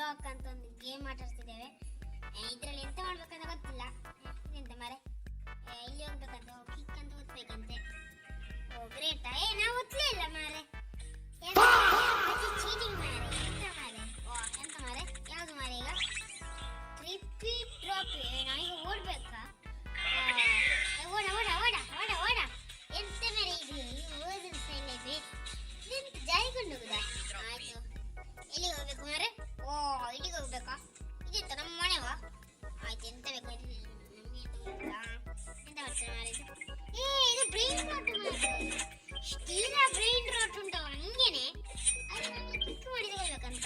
Block ಅಂತ ಒಂದು game ಆಟಾಡ್ತಿದ್ದೇವೆ. ಇದರಲ್ಲಿ ಎಂತ ಮಾಡ್ಬೇಕಂತ ಗೊತ್ತಿಲ್ಲ. ಎಂತ ಮಾರೆ ಇಲ್ಲಿ ಹೋಗ್ಬೇಕಂತ ಕಿಕ್ ಅಂತ ಓದ್ಬೇಕಂತೆ. ಓ ಗ್ರೇಟ್. ನಾವು ಓದ್ಲೇ ಇಲ್ಲ ಮಾರೆ. ಚೀಟಿಂಗ್ ಮಾರೆ. ಎಂತ ಮಾರೆ ಯಾವುದು ಮಾರೆ ಈಗ ರಿಪೀಟ್ ಡ್ರಾಪ್. ನಾವೀಗ ಓಡ್ಬೇಕಾ? ಓಡ ಓಡ ಓಡ ಓಡ ಓಡ. ಎಂತ ಮಾರೆ ಇದು ಓದಿನ ಸೈನ್ಯ ಎಂತ ಜಾರಿಕೊಂಡು ಹೋಗುದಾ? ಆಯ್ತು. ಎಲ್ಲಿಗೆ ಹೋಗ್ಬೇಕು ಮಾರೆ? ಓ ಇಲ್ಲಿಗೆ ಹೋಗ್ಬೇಕಾ? ಇದೆಂತ ನಮ್ಮ ಮನೆವಾ? ಆಯ್ತು ಎಂತ ಬೇಕು ಎಂತ ಮಾಡ್ತಾರೆ ಮಾರೆ ಇದು? ಇದು ಬ್ರೈನ್ ರಾಟ್ ಮಾರೆ. ಸ್ಟೀಲ ಬ್ರೈನ್ ರಾಟ್ ಉಂಟವ ಹಂಗೇನೆ. ಅದು ನಮಗೆ ಕ್ಲಿಕ್ ಮಾಡಿ ತಗೋಬೇಕಂತ.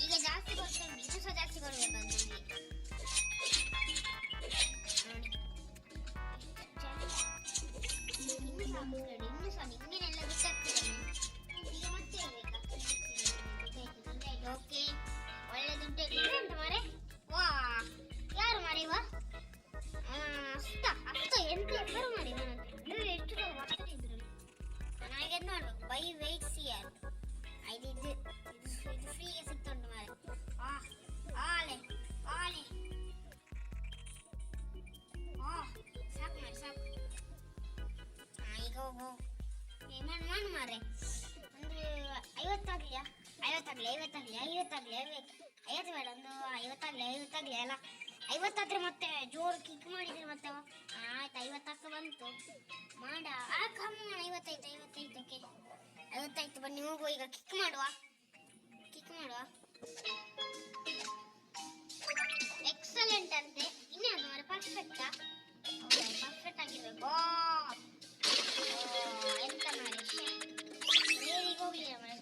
ಈಗ ಜಾಸ್ತಿ ಬರ್ತದೆ, ಇದು ಸಹ ಜಾಸ್ತಿ ಕೊಡ್ಬೇಕಂತ ಇನ್ನು ಸಹ ನಿಮ್ಗೇನೆಲ್ಲ ಬಿಟ್ಟಾಗ್ತದೆ. ಈಗ ಮತ್ತೆ ಹೇಳ್ಬೇಕಾ? ಓಕೆ ಒಳ್ಳೆ ದುಡ್ಡು ಅಂತ ಮಾರೆ. ವಾ ಯಾರು ಮಾರಿವ ಅಷ್ಟ ಎಂತ ಹೆಸರು ಮಾಡಿ ಎಷ್ಟು ಬರ್ತಾರೆ ಇದ್ರು. ನನಗೆ ನೋಡ್ಬೇಕು ಬೈ ವೆಯ್ಟ್ ಸಿಯರ್ ಇದು ಫ್ರೀಗೆ ಸಿಗ್ತುಂಟು ಮಾರೆ. ಆಲೆ ಆಲೆ ಸಾಕು ಮಾಡಿ ಸಾಕು. ಈಗ ಹೋಗು ಮಾಡು ಮಾರೆ. ಒಂದು 50 ಬೇಡ, ಒಂದು 50 ಅಲ್ಲ 50 ಮತ್ತೆ ಜೋರು ಕಿಕ್ ಮಾಡಿದ್ರೆ ಮತ್ತೆ ಆಯ್ತು 50 ಬಂತು ಮಾಡ. ಕಮ್ಮಿ 55 ಓಕೆ 55 ಬನ್ನಿ ಹೋಗುವ. ಈಗ ಕಿಕ್ ಮಾಡುವ ಎಕ್ಸಲೆಂಟ್ ಅಂತೆ. ಇನ್ಯಾವುದು ಮಾರೆ ಪರ್ಫೆಕ್ಟಾ? ಪರ್ಫೆಕ್ಟ್ ಆಗಿರ್ಬೇಕು. ಎಂತ ಮಾರೆ ರೇರಿಗೆ ಹೋಗ್ಲಿಲ್ಲ ಮಾರೆ.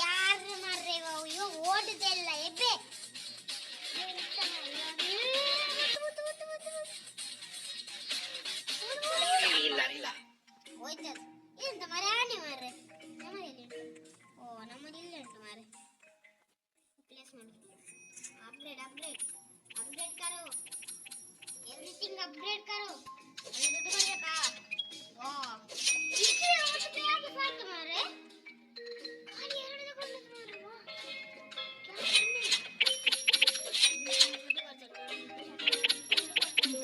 ಯಾರು ಮಾರ್ರೆ ಇವ ಓಡುದೆಲ್ಲ ಎಬ್ಬೆ. ಹೋಯ್ತದ ಎಂತ ಮಾರೆ ಆನೆ ಮಾರ್ರೆ. ನಮ್ಮಲ್ಲಿ ಓ ನಮ್ಮಲ್ಲಿ ಇಲ್ಲ ಉಂಟು ಮಾರೆ. ಪ್ಲೇಸ್ ಮಾಡಿ अपग्रेड करो एवरीथिंग अपग्रेड करो. ಒಳ್ಳೆ ದುಡ್ಡು ಬರ್ಬೇಕಾ? ವಾಹ್ ಇಷ್ಟೇ ಮತ್ತೆ ಯಾಕೆ ಸಾಕು ಮಾರೆ? ಅಲ್ಲಿ ಎರಡು ತಗೊಂಡು ಮಾರೆ. ವಾಹ್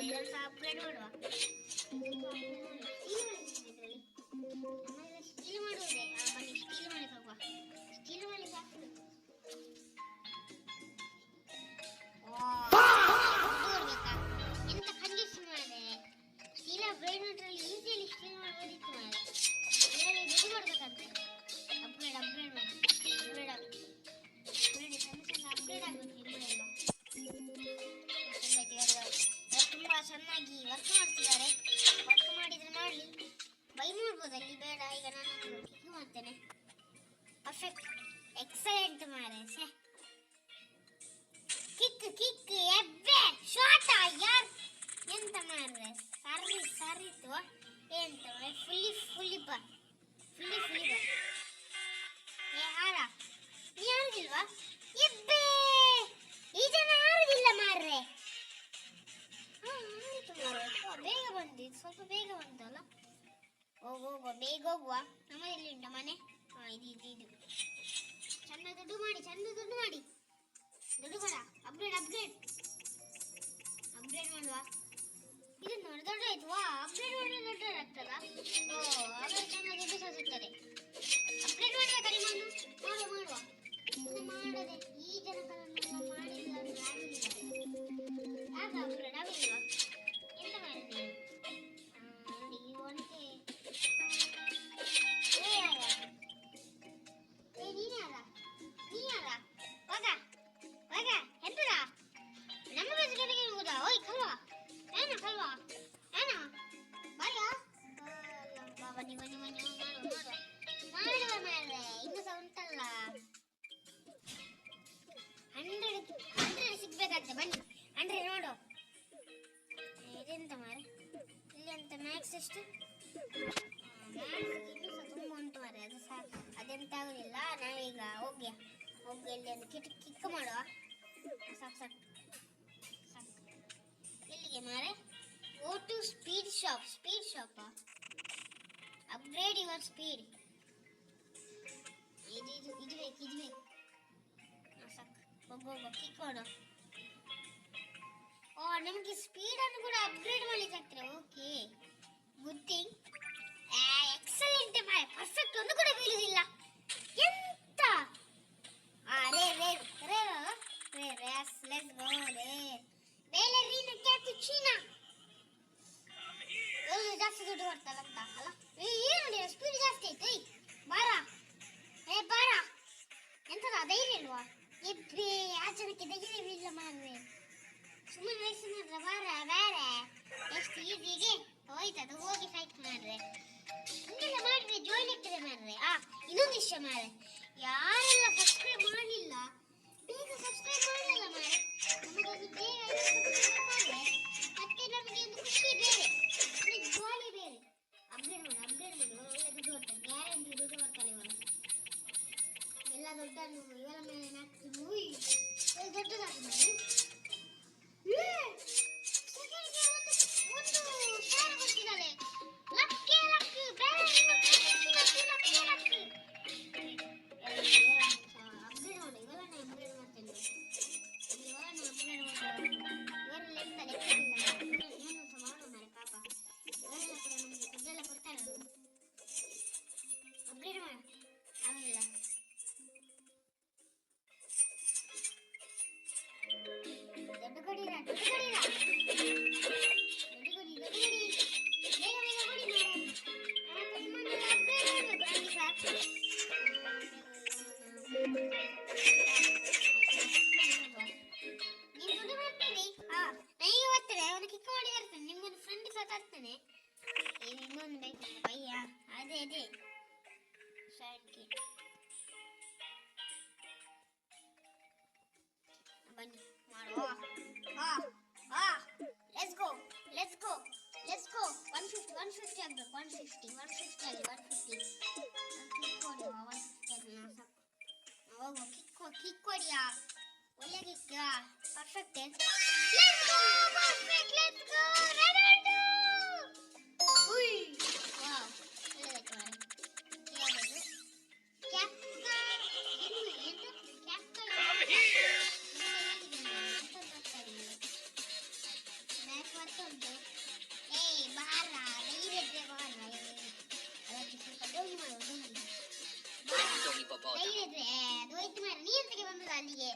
ಇದೆಲ್ಲ ಅಪ್ಗ್ರೇಡ್ ಮಾಡುವ. ನಮ್ಮೆಲ್ಲ ಸ್ಟೀಲ್ ಮಾಡುವುದೇ. ಬನ್ನಿ ಸ್ಟೀಲ್ ಮಾಡಿ ಹೋಗುವ. ಸ್ಟೀಲ್ ಮಾಡಿ ಸಾಕು. ಎಂತ ಕಂಜೂಸ್ ಮಾರೆ. ಸ್ಟೀಲ್ ಬ್ರೈನ್ ರಲ್ಲಿ ಈಸಿಯಲ್ಲಿ ಸ್ಟೀಲ್ ಮಾಡಬಹುದಿತ್ತು ಮಾರೆ. ಇದರಲ್ಲಿ ದುಡ್ಡು ಕೊಡ್ಬೇಕಂತೆ. ಅಪ್ಗ್ರೇಡ್ ಆಗಬೇಕು ನಿಮ್ಮೆಲ್ಲ. ತುಂಬಾ ಚೆನ್ನಾಗಿ ವರ್ಕ್ ಮಾಡ್ತಿದ್ದಾರೆ. ವರ್ಕ್ ಮಾಡಿದ್ರೆ ಮಾಡಲಿ, ಬೈ ಮಾಡ್ಬೋದು ಅಲ್ಲಿ. ಬೇಡ ಈಗ ನಾನು ಕ್ಲಿಕ್ ಮಾಡ್ತೇನೆ. ಪರ್ಫೆಕ್ಟ್ ಎಕ್ಸಲೆಂಟ್ ಮಾರೆ. ಕಿಕ್ ಎಬ್ಬೆ ಶಾಟ್ ಯಾರ್ ಎಂತ ಮಾರ್ರೆ ಸರಿತು ಎಂತ ಫುಲ್ಲಿ ಬಾ. ಹಾರ ನೀ ಆಡುದಿಲ್ವಾ? ಎಬ್ಬೆ ಈ ಜನ ಆಡುದಿಲ್ಲ ಮಾರ್ರೆ. ಬೇಗ ಬಂದಿದ್ದು, ಸ್ವಲ್ಪ ಬೇಗ ಬಂತಲ್ಲ. ಹೋಗುವ ಬೇಗ ಹೋಗುವ. ನಮ್ಮಲ್ಲಿ ಉಂಟ ಮನೆ. ಇದು ಚಂದ ದುಡ್ಡು ಮಾಡಿ ದುಡ್ಡು ಬರ. ಅಪ್ಗ್ರೇಡ್ ಮಾಡುವ. ಇದು ನೋಡಿ ದೊಡ್ಡದಾಯ್ತು. ವಾ ಅಪ್ಗ್ರೇಡ್ ಮಾಡಿದ್ರೆ ದೊಡ್ಡದಾಗ್ತದ. ಓ ಅದೇ ಚೆನ್ನಾಗಿ ದುಡ್ಡು ಸಹ ಸಿಗ್ತದೆ. ಅಪ್ಗ್ರೇಡ್ ಮಾಡ್ಬೇಕಾ ನಿಮ್ಮನ್ನು? ಮಾಡುವ ಮಾಡದೆ ಈ ಜನಕರನ್ನೆಲ್ಲ ಮಾಡಿಲ್ಲ ಅಂದ್ರೆ ಆಗುದಿಲ್ಲ. ಯಾಕೆ ಅಪ್ಗ್ರೇಡ್ ಆಗಿಲ್ವಾ? ಎಂತ ಮಾಡಿದೆ ನೋಡಿ ಒಂಟೆ. ನೀ ಯಾರ ಹೋಗ ಎಂತದ ನಮ್ಮ ಬಸ್ಗೆ ಹೋಗುದಾ? ಓಯ್ ಕಲ್ವಾ ಬನ್ನಿ ಮಾಡುವ ಮಾರ್ರೆ. ಇನ್ನು ಸಹ ಉಂಟಲ್ಲ 100 ಸಿಗ್ಬೇಕಾಗ್ತದೆ. ಬನ್ನಿ 100 ನೋಡು. ಇದೆಂತ ಮಾರೆ ಇಲ್ಲಿ ಅಂತ ಮ್ಯಾಕ್ಸ್ ಎಷ್ಟು? ಇನ್ನೂ ಸಹ ತುಂಬ ಉಂಟು ಮಾರೆ, ಅದು ಸಹ ಅದೆಂತ ಆಗುದಿಲ್ಲ. ನಾವೀಗ ಹೋಗಿ ಅಲ್ಲಿ ಒಂದು ಕಿಕ್ ಮಾಡುವ. ಸಾಕು ಸಾಕು ಸಾಕು. ಎಲ್ಲಿಗೆ ಮಾರೆ? Go to speed shop upgrade your speed. ಇದು ಬೇಕು. ಸಾಕು ಹೋಗು ಕಿಕ್ ಮಾಡು. ನಮಗೆ ಸ್ಪೀಡ್ ಅನ್ನು ಕೂಡ ಅಪ್ಗ್ರೇಡ್ ಮಾಡ್ಲಿಕ್ಕೆ ಆಗ್ತದೆ. Okay, good thing. ಎಕ್ಸಲೆಂಟ್ ಮಾರೆ, ಪರ್ಫೆಕ್ಟ್. ಒಂದು ಕೂಡ ಬೀಳುದಿಲ್ಲ. ಎಂತ ಲೆಟ್ಸ್ ಗೋ ರೇ. ಬೇಲೆರಿನ ಕ್ಯಾಪುಚಿನೋ ಜಾಸ್ತಿ ದುಡ್ಡು ಬರ್ತಲ್ಲ ಅಂತ ಅಲ್ಲ. ಏನು ಸ್ಪೀಡ್ ಜಾಸ್ತಿ ಆಯ್ತು. ಬಾರ ಎಂತದ ಧೈರ್ಯ ಇಲ್ವಾ? ಎಬ್ಬೆ ಆ ಜನಕ್ಕೆ ಧೈರ್ಯವಿಲ್ಲ ಮಾರ್ರೆ. ಸುಮ್ಮನೆ ವಯಸ್ಸು ಮಾಡ್ರ ಬೇರೆ ಎಷ್ಟು ಈಸಿಗೆ ಹೋಯ್ತದು. ಹೋಗಿ ಫೈಟ್ ಮಾಡ್ರೆ ಹಿಂಗೆಲ್ಲ ಮಾಡ್ರೆ ಜಾಯ್ನ್ ಆಗ್ತದೆ ಮಾರ್ರೆ. ಇನ್ನೊಂದು ವಿಷಯ ಮಾರ್ರೆ, ಯಾರೆಲ್ಲ ಸಬ್ಸ್ಕ್ರೈಬ್ ಮಾಡಲಿಲ್ಲ ಬೇಗ ಸಬ್ಸ್ಕ್ರೈಬ್ ಮಾಡಲ್ಲ ಮಾರ್ರೆ. ನಮಗೊಂದು ಬೇಗ ಮಾಡಿದ್ರೆ ಮತ್ತೆ ನಮಗೆ ಒಂದು ಖುಷಿ ಬೇರೆ, ಜಾಲಿ ಬೇರೆ. ಅಪ್ಗ್ರೇಡ್ ಮಾಡಿ ಒಳ್ಳೆ ದುಡ್ಡು ಬರ್ತದೆ, ಗ್ಯಾರಂಟಿ ದುಡ್ಡು ಬರ್ತಾರೆ ಇವರು. ಎಲ್ಲ ದುಡ್ಡನ್ನು ಇವರ ಮೇಲೆ ಹಾಕ್ತೀವಿ. ದೊಡ್ಡದಾಗಿ ಮಾಡಿ ಅದೇ ಬನ್ನಿ ಮಾಡುವ. ಲೆಟ್ಸ್ ಗೋ 150 ಆಗ್ಬೇಕು. 150 ಆಗಿ 150 ಕಿಕ್ ಕೊಡಿಯಾ. ಒಳ್ಳೆ kick, perfect. Let's go Ronaldo. Wow, ಒಳ್ಳೆದಾಯ್ತು ಮಾರೆ. ಅಲ್ಲಿಗೆ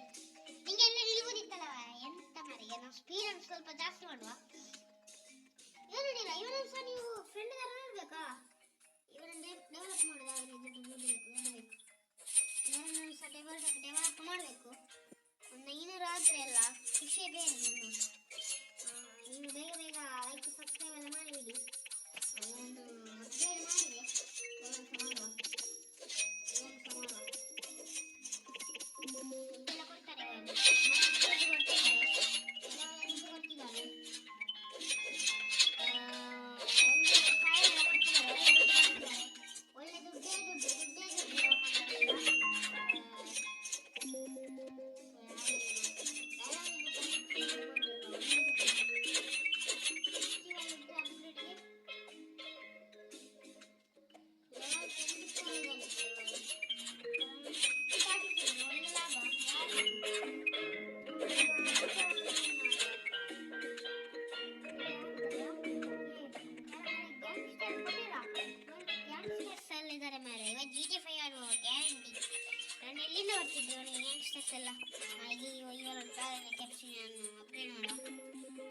ನಿಂಗೆಲ್ಲ ನಿಲ್ಬೋದಿತ್ತಲ್ಲ. ಎಂತ ಮಾರಿಗೆ, ನಾವು ಸ್ಪೀಡ್ ಅನ್ನು ಸ್ವಲ್ಪ ಜಾಸ್ತಿ ಮಾಡುವ. ಏನಿಲ್ಲ, ಇವನನ್ನು ಸಹ ನೀವು ಫ್ರೆಂಡ್ ತರ ನೋಡ್ಬೇಕಾ? ಇವರನ್ನು ಡೆವಲಪ್ ಮಾಡೋದು, ಇವರನ್ನು ಸಹ ಡೆವಲಪ್ ಮಾಡಬೇಕು. ಒಂದು 500 ಆದರೆ ಅಲ್ಲ ಖುಷಿಯೇ ಬೇರೆ. ನೀವು ಬೇಗ ಲೈಕ್ ಸಬ್ಸ್ಕ್ರೈಬ್ ಎಲ್ಲ ಮಾಡಿಬಿಡಿ. ಅವರನ್ನು ಅಪ್ಗ್ರೇಡ್ ಮಾಡಿದೆ ಮಾಡುವ. ದುಡ್ಡೆಲ್ಲ ಕೊಡ್ತಾರೆ, ಒಳ್ಳೆ ದುಡ್ಡೇ ಎಲ್ಲ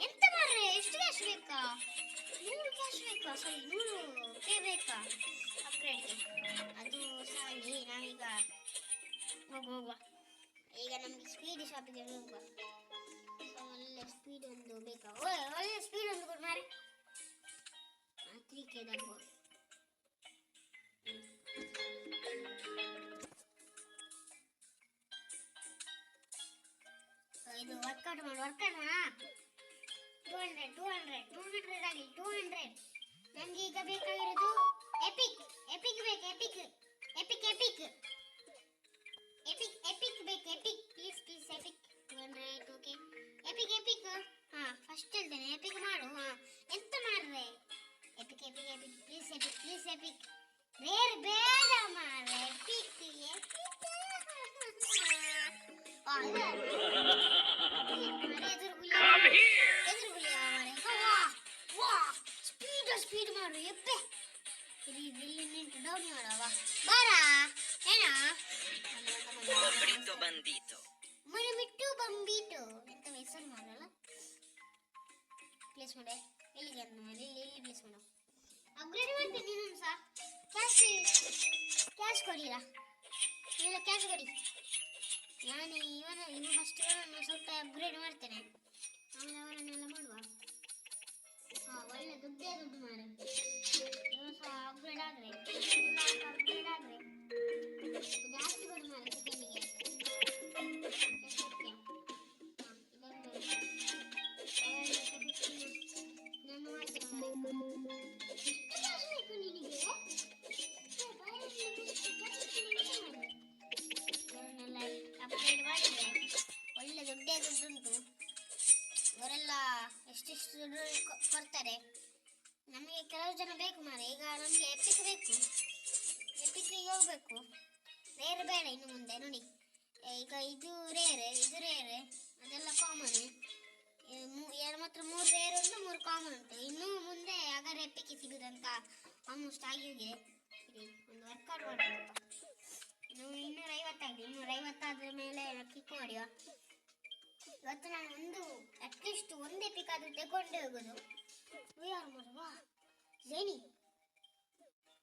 ಎಂತ ಮಾಡ್ರೆ? ಎಷ್ಟು ಕ್ಯಾಶ್ ಬೇಕಾ? 100 ಕ್ಯಾಶ್ ಬೇಕಾ? ಸರಿ 100 ಬೇಕಾ ಅಪ್ಗ್ರೇಡ್ಗೆ? ಅದು ಸಾಲಿ. ನಾವೀಗ ಹೋಗುವ. ಈಗ ನಮ್ಗೆ ಸ್ಪೀಡ್ ಶಾಪಿಗೆ ಹೋಗುವ. ಒಳ್ಳೆ ಸ್ಪೀಡ್ ಒಂದು ಬೇಕಾ? ಒಳ್ಳೆ ಸ್ಪೀಡ್ ಒಂದು ಕೊಡು ಮಾರೆ. 3K ದಾಗೋ ಇದು ವರ್ಕೌಟ್ ಮಾಡೋಣ. 200 ಆಗಲಿ. 200 ನಮ್ಗೆ ಈಗ ಬೇಕಾಗಿರೋದು ಎಪಿಕ್. ಎಪಿಕ್ ಮಾಡು. ಎಂತ ಮಾಡ್ರೆ? Epic epic epic please epic please epic. Rare ಬೇಡ ಮಾರೆ, ಎಪಿಕ್ ಎಪಿಕ್. ಸ್ಪೀಡ್ ಮಾಡು ಎಪ್ಪೆ. ಇಲ್ಲಿ ನಿಂತು ಡೌನ್ ಮಾಡವ ಬಾರಾ ಏನ Brito bandito. ಮರಿಬಿಟ್ಟು ಬಂಬಿಟ್ಟು ಎಂತ ಹೆಸರು ಮಾಡಲ್ಲ. ಪ್ಲೇಸ್ ಮಾಡೆ ಎಲ್ಲಿಗೆ ಅಂತ ಮಾಡಿ ಇಲ್ಲಿ ಪ್ಲೇಸ್ ಮಾಡು. ಅಪ್ಗ್ರೇಡ್ ಮಾಡ್ತೀನಿ ನೀನು ಸಹ. ಕ್ಯಾಶ್ ಕೊಡಿರಾ, ಇಲ್ಲ ಕ್ಯಾಶ್ ಕೊಡಿ. ನಾನು ಇನ್ನು ಫಸ್ಟ್ ಸ್ವಲ್ಪ ಅಪ್ಗ್ರೇಡ್ ಮಾಡ್ತೇನೆ, ಆಮೇಲೆ ಅವರನ್ನೆಲ್ಲ ಮಾಡುವ. ಒಳ್ಳೆ ದುಡ್ಡು ಮಾರೆ. ಇವನು ಸಹ ಅಪ್ಗ್ರೇಡ್ ಆದರೆ ಜಾಸ್ತಿ ಕೊಡು ಮಾರೆ ಸೆಕೆಂಡಿಗೆ. ನಾನು ಮಾಡ್ತೇನೆ ಮಾರೆ. ಬೇಕು ನಿನಗೆ ಇವರನ್ನೆಲ್ಲ ಅಪ್ಗ್ರೇಡ್ ಮಾಡಿದ್ರೆ ಒಳ್ಳೆ ದುಡ್ಡುಂಟು. ಇವರೆಲ್ಲ ಎಷ್ಟೆಷ್ಟು ದುಡ್ಡು ಕೊಡ್ತಾರೆ. ನಮಗೆ ಕೆಲವು ಜನ ಬೇಕು ಮಾರೆ. ಈಗ ನಮಗೆ ಎಪಿಕ್ ಬೇಕು, ಎಪಿಕ್ಗೆ ಹೋಗ್ಬೇಕು. ರೇರ್ ಬೇಡ ಇನ್ನು ಮುಂದೆ. ನೋಡಿ ಈಗ ಇದು ರೇರ್ ಅದೆಲ್ಲ ಕಾಮನ್. ಮಾತ್ರ 3 ರೇರ್ ಉಂಟು, 3 ಕಾಮನ್ ಉಂಟು. ಇನ್ನು ಮುಂದೆ ಅಗರ್ ಎಪಿಕ್ ಸಿಗುದಂತ ಆಲ್ಮೋಸ್ಟ್ ಆಗಿ ಹೋಗಿದೆ. ಒಂದು ವರ್ಕೌಟ್ ಮಾಡಬೇಕಪ್ಪ. ಇನ್ನು 250 ಆಗಿದೆ. 250 ಆದ ಮೇಲೆ ಕ್ಲಿಕ್ ಮಾಡಿವ. ಇವತ್ತು ನಾನು ಅಟ್ಲೀಸ್ಟ್ ಒಂದು ಎಪಿಕ್ ಆದ್ರೂ ತಗೊಂಡೇ ಹೋಗೋದು. ಯಾರು ಮಾಡುವ ಜೇನಿ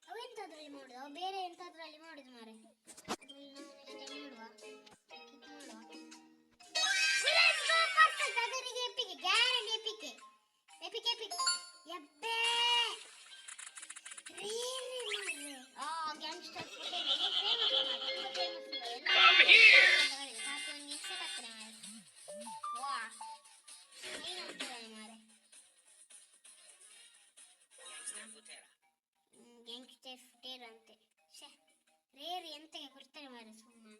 ಅವ ಎಂತಾದ್ರಲ್ಲಿ ಮಾಡುದು, ಅವ ಬೇರೆ ಎಂತಾದ್ರಲ್ಲಿ ಮಾಡುದು ಮಾರೆ. ಅದ್ರಲ್ಲಿ ನಾವು ಮಾಡುವ ಅದರಿಗೆ epic guarantee epic epic epic ಎಬ್ಬೆ ಗ್ಯಾಂಗ್ಸ್ಟರ್ ಗ್ಯಾಂಗ್ಸ್ಟರ್ ಫುಟೇರ್ ಅಂತೆ. ರೇರ್ ಎಂತಗೆ ಕೊಡ್ತಾರೆ ಮಾರೆ ಸುಮ್ಮನೆ.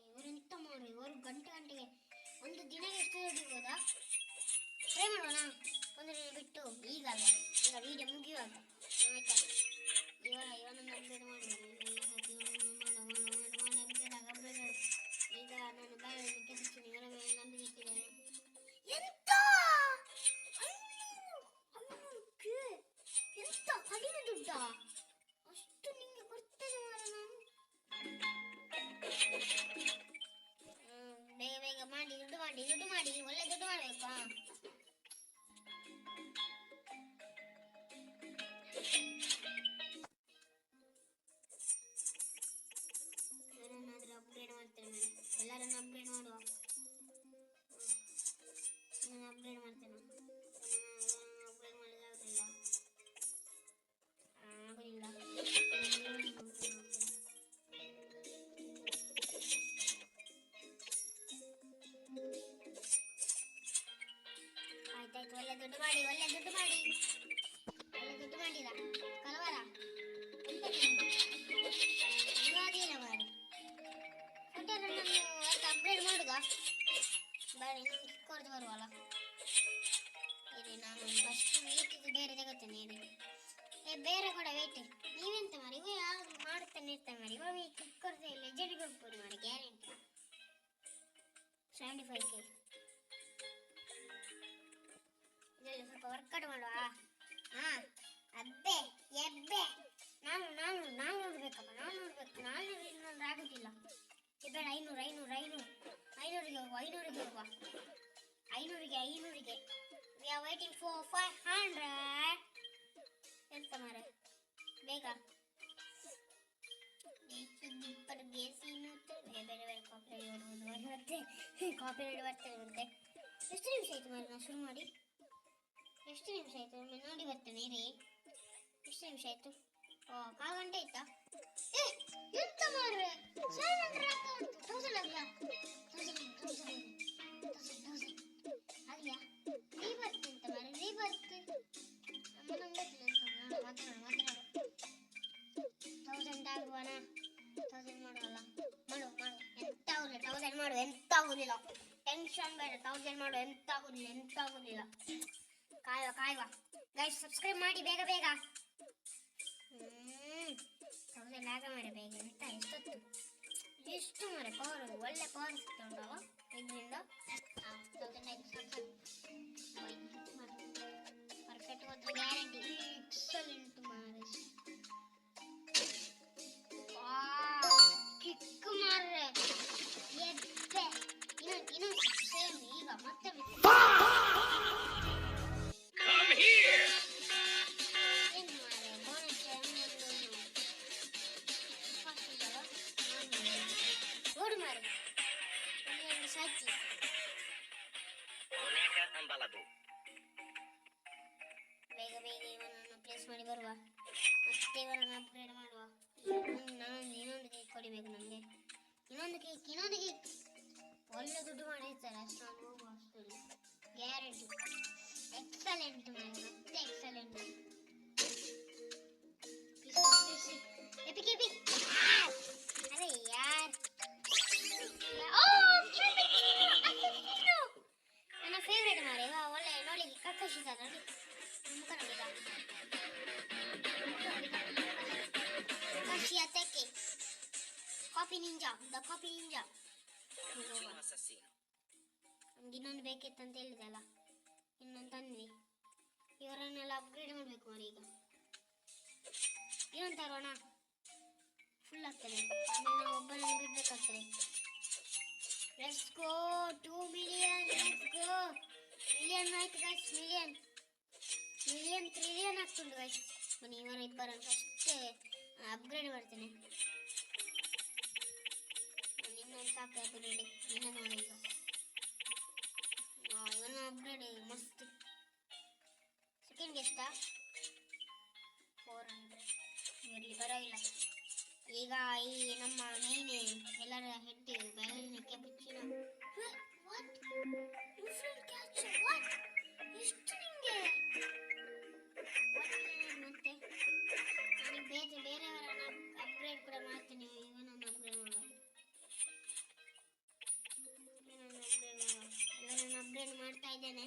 ಇವರೆಂತ ಮಾರು, ಇವರು ಗಂಟೆಗೆ ಒಂದು ದಿನಕ್ಕೆ ಎಷ್ಟು ದುಡಿಬೋದಾ? ಟ್ರೈ ಮಾಡೋಣ ಒಂದು ದಿನ ಬಿಟ್ಟು. ಈಗಲ್ಲ, ಈಗ ವಿಡಿಯೋ ಮುಗಿಯುವಾಗ ಆಯ್ತಾ. ಇವನನ್ನು ಅಪ್ಗ್ರೇಡ್ ಮಾಡಿ ಈಗ ನಾನು ಬೇರೆ ಕೆಲ್ಸಿಸ್ತೀನಿ. ಇವರ ಮೇಲೆ ನಂಬಿಕೆ ಇಟ್ಟಿದ್ದೇನೆ. ಎಂತ ಕಡಿಮೆ ದುಡ್ಡ ಅಷ್ಟು ನಿಂಗೆ ಕೊಡ್ತೇನೆ ಮಾರೆ ನಾನು. ಬೇಗ ಮಾಡಿ ದುಡ್ಡು ಮಾಡಿ ಒಳ್ಳೆ ದುಡ್ಡು ಮಾಡಬೇಕು. ಅಪ್ಗ್ರೇಡ್ ಮಾಡ್ತೇನೆ, ಎಲ್ಲರನ್ನು ಅಪ್ಗ್ರೇಡ್ ಮಾಡುವ. ನಾನು ಅಪ್ಗ್ರೇಡ್ ಮಾಡ್ತೇನೆ. ಅಪ್ಗ್ರೇಡ್ ಮಾಡಲಾಗಿಲ್ಲ ಆಗೋದಿಲ್ಲ. ಆಯ್ತಾಯ್ತು, ಒಳ್ಳೆ ದುಡ್ಡು ಮಾಡಿದ ಕಲವರ ಇವಾಗಿಲ್ಲ ಮಾಡಿ ಫೋಟೋಗಳನ್ನು ಅಪ್ಗ್ರೇಡ್ ಮಾಡುದಾ ಬೇಡ. ಇನ್ನೊಂದು ಕಿಕ್ಕೋರ್ದು ಬರುವಲ್ಲ. ಇರಿ ನಾನು ಫಸ್ಟ್ ವೇಟ್ ಬೇರೆ ತಗೋತೇನೆ. ಇರಿ ಬೇರೆ ಕೂಡ ವೇಟ್. ನೀವೆಂತ ಮಾಡಿ ಇವ ಯಾರು ಮಾಡ್ತಾನೆ ಇರ್ತಾನೆ ಮಾಡಿ. ಇವಾಗ ಕಿಕ್ಕೋರ್ದೆ ಲೆಜೆಂಡ್ಗೆ ಹೋಗ್ಬೋದು ಮಾಡಿ ಗ್ಯಾರಂಟಿ. 75K ಇದರಲ್ಲಿ ಸ್ವಲ್ಪ ವರ್ಕೌಟ್ ಮಾಡುವ. ಅಬ್ಬೆ ಎಬ್ಬೆ ನಾನು ನೋಡ್ಬೇಕಪ್ಪ. ನಾನು ನೋಡ್ಬೇಕು. 400 ಇನ್ನೊಂದು ಆಗುದಿಲ್ಲ. ಬೇಡ 500ಗೆ ಹೋಗುವ. 500ಗೆ ವಿ ಆರ್ ವೈಟಿಂಗ್ ಫಾರ್ 500. ಎಂತ ಮಾರೆ ಬೇಗ ಬೇರೆ ಕಾಪಿರೈಟ್ ಬರ್ತೇನೆ. ಎಷ್ಟು ನಿಮಿಷ ಆಯ್ತು ಮಾರೆ ನಾನು ಶುರು ಮಾಡಿ? ಎಷ್ಟು ನಿಮಿಷ ಆಯ್ತು ನೋಡಿ ಬರ್ತೇನೆ. ಇರಿ ಎಷ್ಟು ನಿಮಿಷ ಆಯ್ತು? 4 ಗಂಟೆ ಆಯ್ತಾ? ಎಂತ ಮಾರ್ರೆ 700 1000 ಅಲ್ಲಿಯಾ? ರೀಬರ್ತ್ ಎಂತ ಮಾರ್ರೆ ರೀಬರ್ತ್ ನಮ್ಮನ್ನ ಗೊತ್ತಿಲ್ಲ. ಮಾತಾಡೋಣ 1000 ಆಗುವನ? 1000 ಮಾಡುವಲ್ಲ. ಮಾಡು ಎಂತ ಆಗುದಿಲ್ಲ. 1000 ಮಾಡು ಎಂತ ಆಗುದಿಲ್ಲ. ಟೆನ್ಷನ್ ಟೆನ್ಷನ್ ಬೇಡ, 1000 ಮಾಡು, ಎಂತ ಆಗುದಿಲ್ಲ. ಕಾಯುವ ಗೈಸ್, ಸಬ್ಸ್ಕ್ರೈಬ್ ಮಾಡಿ ಬೇಗ 1000 ಆಗ ಮಾರೆ ಬೇಗ. ಎಂತ ಎಷ್ಟೊತ್ತು ಎಷ್ಟು ಮಾರೆ ಪವರ್, ಒಳ್ಳೆ ಪವರ್ ಸಿಗ್ತಾ ಉಂಟವ ಇದರಿಂದ. 1000 ಪರ್ಫೆಕ್ಟ್ ಹೋದ್ರೆ ಗ್ಯಾರಂಟಿ. ಎಕ್ಸಲೆಂಟ್ ಮಾರೆ, ಕಿಕ್ ಮಾರ್ರೆ, ಎದ್ದೆ. ಇನ್ನೊಂದು ಸೇಮ್ ಈಗ ಮತ್ತೆ ಏನು ಮಾರೆ ಬೋನಸ್ ಓಡು ಮಾರೆ, ಒಂದು ಸಾಕಿ ಬೇಗ ಇವನನ್ನು ಪ್ಲೇಸ್ ಮಾಡಿ ಬರುವ, ಮತ್ತೆ ಇವರನ್ನು ಅಪ್ಗ್ರೇಡ್ ಮಾಡುವ. ಇನ್ನೊಂದು ಕೇಕ್ ಕೊಡಿಬೇಕು ನಮಗೆ, ಇನ್ನೊಂದು ಕೇಕ್. ಒಳ್ಳೆ ದುಡ್ಡು ಮಾಡಿರ್ತಾರೆ ಅಷ್ಟೊಂದು ಹೋಗುವ ಅಷ್ಟರಲ್ಲಿ ಗ್ಯಾರಂಟಿ. ಎಕ್ಸಲೆಂಟ್ ಮಾಡಿ, ಮತ್ತೆ ಎಕ್ಸಲೆಂಟ್. ಅರೆ ಯಾರ್, ನನ್ನ ಫೇವ್ರೇಟ್ ಮಾರೆ. ಒಳ್ಳೆ ನೋಡ್ಲಿಕ್ಕೆ ಕಕ್ಕಶಿದ ನೋಡಿ, ಮುಖ ನೋಡಿದ ಕಕ್ಕಶಿ ಅತ್ತಕ್ಕೆ. ಕಾಪಿ ನಿಂಜಾ, ನಮ್ಗೆ ಇನ್ನೊಂದು ಬೇಕಿತ್ತಂತ ಹೇಳಿದಲ್ಲ, ಇನ್ನೊಂದು ತಂದ್ವಿ. ಇವರನ್ನೆಲ್ಲ ಅಪ್ಗ್ರೇಡ್ ಮಾಡಬೇಕು ಮಾರೆ. ಈಗ ಇನ್ನೊಂದು ತರೋಣ, ಫುಲ್ ಆಗ್ತದೆ. ಆಮೇಲೆ ನಾವು ಒಬ್ಬನನ್ನು ಬಿಡ್ಬೇಕಾಗ್ತದೆ. Let's go 2 million, let's go. Million ಆಯ್ತು ಗೈಸ್, ಮಿಲಿಯನ್ ಟ್ರಿಲಿಯನ್ ಆಗ್ತುಂಟು ಗೈಸ್. ಬನ್ನಿ ಇವರ ಇಬ್ಬರನ್ನು ಫಸ್ಟ್ ಅಪ್ಗ್ರೇಡ್ ಮಾಡ್ತೇನೆ. ಇನ್ನೊಂದು ಸಾಕು ಅಪ್ಗ್ರೇಡ್, ಇನ್ನೊಂದು ನೋಡಿ. ಈಗ ಇವನ ಅಪ್ಗ್ರೇಡ್ ಮಸ್ತ್. ಸೆಕೆಂಡ್ ಎಷ್ಟಾ 400 ಇರಲಿ, ಪರವಾಗಿಲ್ಲ. ಈಗ ಈ ನಮ್ಮ ಮೈನ್ ಎಲ್ಲರ ಹೆಡ್ ಬೆರಳಿನಕ್ಕೆ ಬಿಚ್ಚಿನ ಎಷ್ಟು ನಿಮಗೆ ಮತ್ತೆ ನಾನು ಬೇರೆಯವರನ್ನ ಅಪ್ಗ್ರೇಡ್ ಕೂಡ ಮಾಡ್ತೀನಿ. ಇವನನ್ನು ಅಪ್ಗ್ರೇಡ್ ಮಾಡುವ, ಎಲ್ಲರನ್ನು ಅಪ್ಗ್ರೇಡ್ ಮಾಡ್ತಾ ಇದ್ದೇನೆ.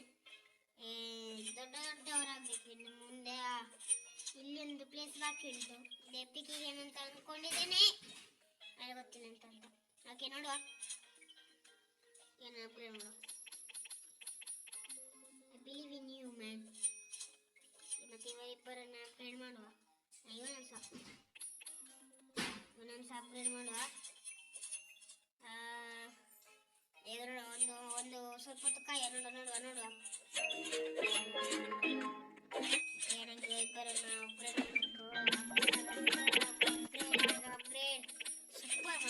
ದೊಡ್ಡವರಾಗಬೇಕು ಇನ್ನು ಮುಂದೆ. ಇಲ್ಲಿ ಒಂದು ಪ್ಲೇಸ್ ಬಾಕಿ ಉಂಟು, ಎಪಿಕಿಗೆ ಏನಂತ ಅಂದ್ಕೊಂಡಿದ್ದೇನೆ, ಅದು ಗೊತ್ತಿಲ್ಲ ಅಂತ. ಓಕೆ ನೋಡುವ, ಏನು ಅಪ್ಗ್ರೇಡ್ ಮಾಡುವ. I believe in you man. ಮತ್ತೆ ಇವರಿಬ್ಬರನ್ನು ಅಪ್ಗ್ರೇಡ್ ಮಾಡುವ. ಇವನನ್ನು ಸಹ ಅಪ್ಗ್ರೇಡ್ ಮಾಡುವ. ಒಂದು ಸ್ವಲ್ಪ ಹೊತ್ತು ಕಾಯ, ನೋಡುವ. ನನಗೆ ಇಬ್ಬರನ್ನು ಅಪ್ಗ್ರೇಡ್ ಸೂಪರ್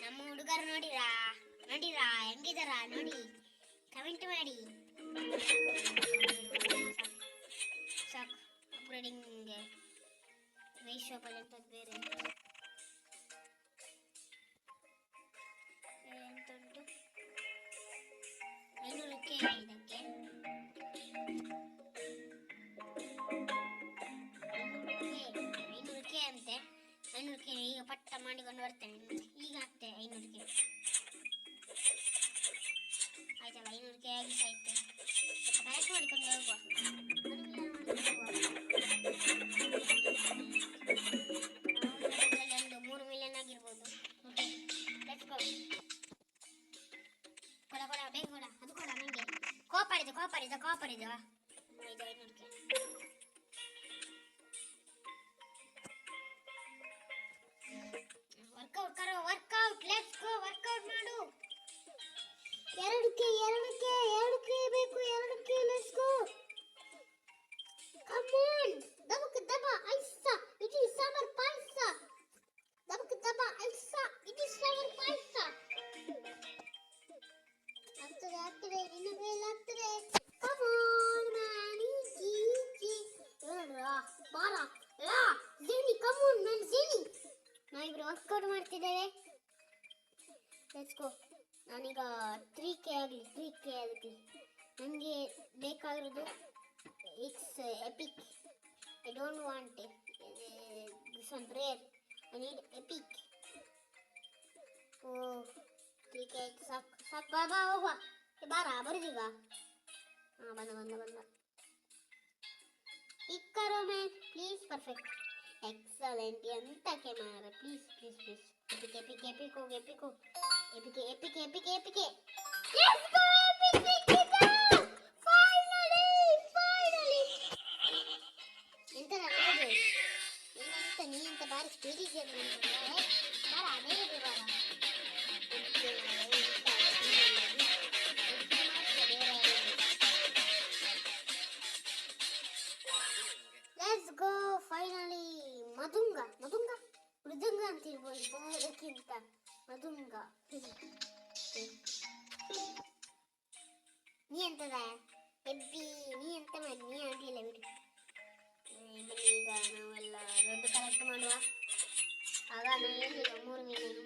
ನಮ್ಮ ಹುಡುಗರು ನೋಡಿರಾ ಹೆಂಗಿದಾರ ನೋಡಿ, ಕಮೆಂಟ್ ಮಾಡಿ. ಸಾಕು ಅಪ್ಗ್ರೇಡಿಂಗ್ ವೈಟ್ ಶಾಪಲ್ಲಿ ಎಂಥದ್ದು ಬೇರೆ ಎಂತ ಉಂಟು. 500K ಇದಕ್ಕೆ 500K ಅಂತೆ. 500K ಈಗ ಪಟ್ಟ ಮಾಡಿಕೊಂಡು ಬರ್ತೇನೆ. ಈಗ ಆಗ್ತದೆ 500K ಆಯ್ತಲ್ಲ. 500K ಆಗಿ ಆಯ್ತು, ಕರೆಕ್ಟ್ ಮಾಡಿಕೊಂಡು ಹೋಗುವ. ಒಂದು 3 ಮಿಲಿಯನ್ ಆಗಿರ್ಬೋದು. Let's go. ಕೊಡ ಬೇಗ ಕೊಡ, ಅದು ಕೊಡ ನನಗೆ. ಕೋಪರಿದು ಇದು 500K. Workout let's go. Workout ಮಾಡು. 2K ಬೇಕು. 2K let's go. Come on, ದಬ ಐಸ, ಇಟ್ ಇಸ್ ಸಮರ್ ಪಾಯಸ. ದಬ ಐಸ, ಇಟ್ ಇಸ್ ಸಮರ್ ಪಾಯಸ. ಆಗ್ತದೆ ನಿನ್ನ ಮೇಲೆ ಆಗ್ತದೆ. ಕಮ್ ಆನ್ ಮ್ಯಾನ್, ಈಜಿ ಬಾರ ಲಾ ಜೆನಿ, ಕಮ್ ಆನ್ ಮ್ಯಾನ್ ಜೆನಿ. ನಾವಿಬ್ರು ವರ್ಕೌಟ್ ಮಾಡ್ತಿದ್ದೇವೆ. Let's go. ನಾನೀಗ 3K ಆಗಲಿ 3K ಆಗಲಿ. ನನಗೆ ಬೇಕಾಗಿರೋದು it's epic. I don't want this one rare. I need epic. ಓ 3K ಆಯ್ತು, ಸಾಕು ಸಾಕು. ಬಾ ಬಾ ಹೋಗುವ. ಬಾರ ಬರುದೀಗ. ಹಾಂ ಬಂದ. ಇಕ್ಕರೋ ಮ್ಯಾನ್ ಪ್ಲೀಸ್. Perfect, excellent. ಎಂತ ಕ್ಯಾಮರಾ, ಪ್ಲೀಸ್. ಎಪಿಕ್ ಹೋಗಿ. EPIC. Let's go EPIC. Finally. ಎಂತ ನನಗೆ ನೀ ಎಂತ ಬಾರಿ ಸ್ಪೀಡ್ ಇದೆಯಾ ಬಾರ ಬೇರೆ ಬಾರ. Let's go finally. ಮೃದಂಗ ಅಂತ ಇರ್ಬೋದು ಅದಕ್ಕಿಂತ ಮೃದಂಗ. ನೀ ಎಂತದ ಹೆಬ್ಬಿ, ನೀ ಎಂತ ಮಾಡಿ, ನೀ ಆಗಲಿಲ್ಲ ಬಿಡು. ಈಗ ನಾವೆಲ್ಲ ದೊಡ್ಡ ಕಲೆಕ್ಟ್ ಮಾಡುವ. ಆಗ ನಾನು ಹೇಳಿಲ್ಲ 3 ಮಿಲಿಯನ್.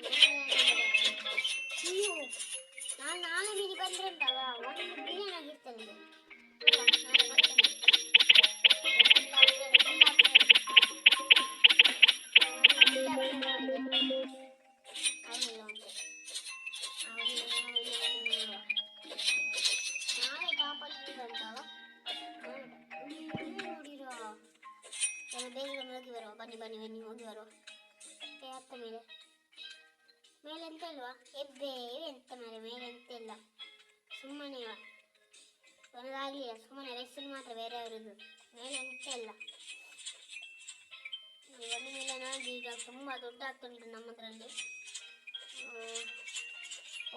ಅಯ್ಯೋ ನಾನು 4 ಮಿಲಿ ಬಂದ್ರೆ ಉಂಟಲ್ಲ 1 ಬಿಲಿಯನ್ ಆಗಿರ್ತೇನೆ. ಬನ್ನಿ ಹೋಗಿ ಬರುವ. ಅತ್ತ ಮೇಲೆ ಎಂತ ಇಲ್ವಾ? ಎಬ್ಬೆ ಎಂತ ಮೇಲೆ ಎಂತ ಇಲ್ಲ, ಸುಮ್ಮನೆ ಒಂದಾಗಲಿಲ್ಲ, ಸುಮ್ಮನೆ ಹೆಸರು ಮಾತ್ರ ಬೇರೆ ಅವರದ್ದು. ಮೇಲೆ ಎಂತ ಇಲ್ಲ. 1 ಮಿಲಿಯನ್ ಆಗಿ ಈಗ ತುಂಬ ದೊಡ್ಡ ಆಗ್ತುಂಟು ನಮ್ಮದ್ರಲ್ಲಿ.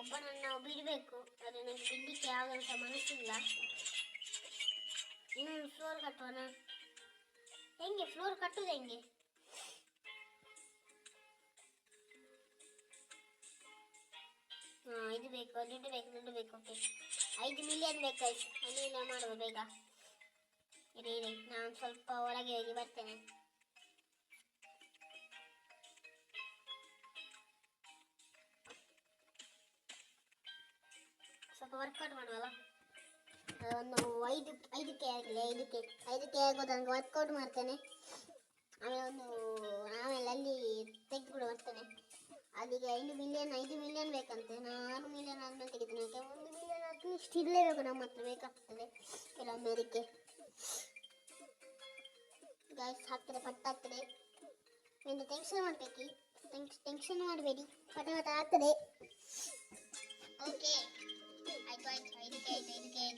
ಒಬ್ಬನನ್ನು ಬಿಡಬೇಕು, ಆದರೆ ನನಗೆ ಬಿಡಲಿಕ್ಕೆ ಯಾವುದೂ ಸಹ ಮನಸ್ಸಿಲ್ಲ. ಇನ್ನೊಂದು ಫ್ಲೋರ್ ಕಟ್ಟುವನ? ಹೆಂಗೆ ಫ್ಲೋರ್ ಕಟ್ಟುವುದು ಹೆಂಗೆ? ಇದು ಬೇಕು, ದುಡ್ಡು ಬೇಕು. Okay 5 million ಬೇಕಾಯ್ತು. 5 ಮಿಲಿಯನ್ ಮಾಡುವ ಬೇಗ. ಇರಿ ನಾನು ಸ್ವಲ್ಪ ಒಳಗೆ ಹೋಗಿ ಬರ್ತೇನೆ. ಸ್ವಲ್ಪ ವರ್ಕೌಟ್ ಮಾಡುವಲ್ಲ. ಒಂದು 5K ಆಗಲಿ. 5K ಆಗೋದು ನನಗೆ ವರ್ಕೌಟ್ ಮಾಡ್ತೇನೆ. ಆಮೇಲೆ ಅಲ್ಲಿ ತೆಗೆದುಕೊಂಡು ಬರ್ತೇನೆ. ಅಲ್ಲಿಗೆ 5 ಮಿಲಿಯನ್ ಬೇಕಂತೆ. 6 ಮಿಲಿಯನ್ ಆದ್ಮೇಲೆ ತೆಗಿತೀನಿ. 1 ಮಿಲಿಯನ್ ಅಟ್ಲೀಸ್ಟ್ ಇರಲೇಬೇಕು ನಮ್ಮ ಹತ್ರ, ಬೇಕಾಗ್ತದೆ ಕೆಲವೊಮ್ಮೆ. ಅದಕ್ಕೆ ಗೈಸ್ ಹಾಕ್ತದೆ, ಪಟ್ಟಾಗ್ತದೆ. ಎಂದು ಟೆನ್ಷನ್ ಮಾಡಬೇಡಿ, ಪಟ ಆಗ್ತದೆ. ಓಕೆ ಆಯ್ತು 5K ಆಯ್ತು.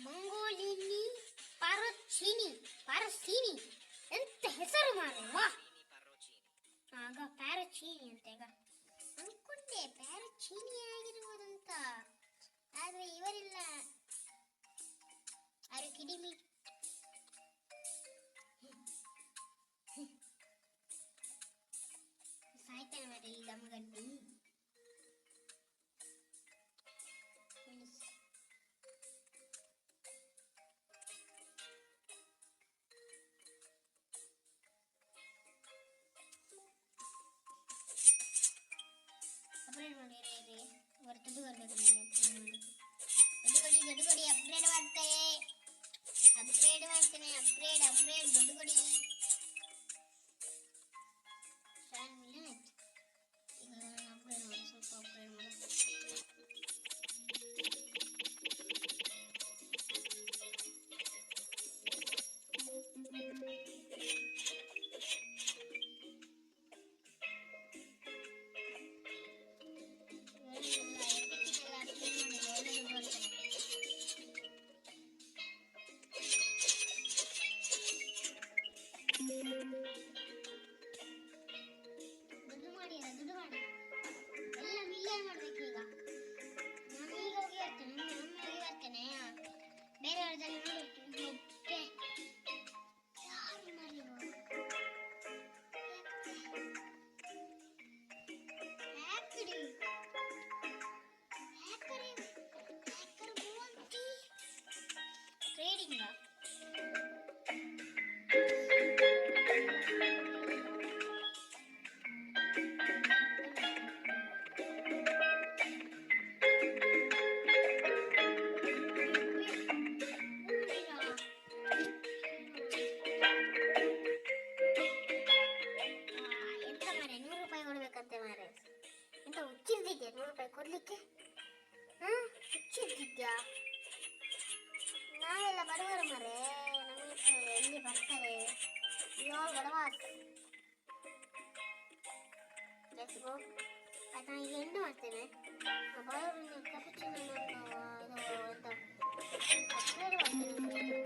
ಮಂಗೋಲಿನಿ ಪಾರೋಚೀನಿ ಪಾರೋಚೀನಿ ಎಂತ ಹೆಸರು ಮಾರೆ ವಾ. ಆಗ ಪ್ಯಾರೋಚೀನಿ ಅಂತ ಈಗ ಅನ್ಕೊಂಡೆ ಪ್ಯಾರೋಚೀನಿ ಆಗಿರ್ಬೋದಂತ. ಆದ್ರೆ ಇವರೆಲ್ಲ ಯಾರು ಕಿಡಿಮಿ ಸಾಯ್ತಾನೆ ಮಾರೆ ಈ ದಮಗಡ್ಡಿ. ಅಪ್ಗ್ರೇಡ್ ಮಾಡಿರಿ ಹೊರತದ್ದು ಬರಬೇಕು ನಮಗೆ. ದೊಡ್ಡ ಕೊಡಿ ಅಪ್ಗ್ರೇಡ್ ಮಾಡ್ತೇನೆ ಅಪ್ಗ್ರೇಡ್ ದೊಡ್ಡ ಕೊಡಿ. ಈಗ ಅಪ್ಗ್ರೇಡ್ ಮಾಡಿ ಸ್ವಲ್ಪ ಅಪ್ಗ್ರೇಡ್ ಮಾಡಿ. ದುಡ್ಡು ಮಾಡಿ ಎಲ್ಲ ಮಿಲಿಯನ್ ಮಾಡ್ಬೇಕು. ಈಗ ನಾನು ಈಗ ಹೋಗಿ ಬರ್ತೇನೆ ಬೇರೆ ಅವ್ರದ್ದೆಲ್ಲ ನೋಡ್ಬಿಟ್ಟು ಯಾರು ಮಾಡಿರುವ ಟ್ರೇಡಿಂಗ್ ಎಂತ ಹುಚ್ಚಿರ್ದಿದ್ಯಾ ₹100 ಕೊಡ್ಲಿಕ್ಕೆ? ಹುಚ್ಚಿರ್ದಿದ್ಯಾ? ನಾವೆಲ್ಲ ಬಡವರು ಮರೆ, ನಮಗೆ ಎಲ್ಲಿ ಬರ್ತಾರೆ ಬಡವ. ಆಯ್ತು ನಾನು ಈಗ ಎಂಟು ಮಾಡ್ತೇನೆ. ಬಡವರು ಕ್ಯಾಪುಚಿನೋ ಇದು ಎಂತ ಅಪ್ಗ್ರೇಡ್ ಮಾಡ್ತೇನೆ.